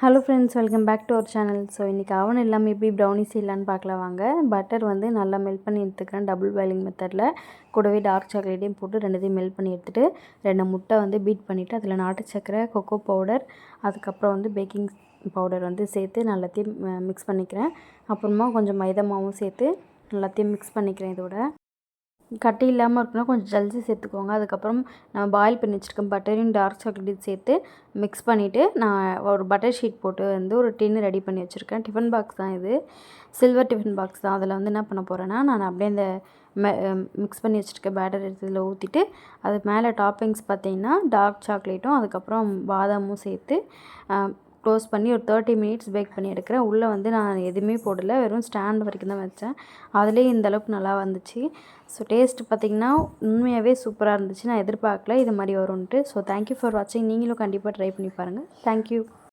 Hello friends, welcome back to our channel. So இன்றைக்கி அவன் இல்லாமல் எப்படி ப்ரௌனி செய்யலான்னு பார்க்கலாம் வாங்க. பட்டர் வந்து நல்லா மெல்ட் பண்ணி எடுத்துக்கிறேன் டபுள் பாயிலிங் மெத்தடில். கூடவே டார்க் சாக்லேட்டையும் போட்டு ரெண்டுத்தையும் மெல்ட் பண்ணி எடுத்துகிட்டு 2 முட்டை வந்து பீட் பண்ணிவிட்டு அதில் நாட்டு சக்கரை, கொக்கோ பவுடர், அதுக்கப்புறம் வந்து பேக்கிங் பவுடர் வந்து சேர்த்து எல்லாத்தையும் மிக்ஸ் பண்ணிக்கிறேன். அப்புறமா கொஞ்சம் மைதா மாவும் சேர்த்து எல்லாத்தையும் மிக்ஸ் பண்ணிக்கிறேன். இதோட கட்டி இல்லாமல் இருக்குன்னா கொஞ்சம் ஜல்தி சேர்த்துக்கோங்க. அதுக்கப்புறம் நான் பாயில் பண்ணி வச்சுருக்கேன் பட்டரையும் டார்க் சாக்லேட்டையும் சேர்த்து மிக்ஸ் பண்ணிவிட்டு நான் ஒரு பட்டர் ஷீட் போட்டு வந்து ஒரு டின்னு ரெடி பண்ணி வச்சுருக்கேன். டிஃபன் பாக்ஸ் தான் இது, சில்வர் டிஃபன் பாக்ஸ் தான். அதில் வந்து என்ன பண்ண போகிறேன்னா, நான் அப்படியே இந்த மிக்ஸ் பண்ணி வச்சுருக்க பேட்டர் எடுத்து இதில் ஊற்றிட்டு அது மேலே டாப்பிங்ஸ் பார்த்திங்கன்னா டார்க் சாக்லேட்டும் அதுக்கப்புறம் பாதாமும் சேர்த்து க்ளோஸ் பண்ணி ஒரு 30 மினிட்ஸ் பேக் பண்ணி எடுக்கிறேன். உள்ளே வந்து நான் எதுவுமே போடலை, வெறும் ஸ்டாண்ட் வரைக்கும் தான் வச்சேன். அதுலேயே இந்தளவுக்கு நல்லா வந்துச்சு. ஸோ டேஸ்ட் பார்த்திங்கன்னா உண்மையாகவே சூப்பராக இருந்துச்சு. நான் எதிர்பார்க்கல இது மாதிரி வரும்ன்ட்டு. ஸோ தேங்க்யூ ஃபார் வாட்சிங். நீங்களும் கண்டிப்பாக ட்ரை பண்ணி பாருங்கள். தேங்க்யூ.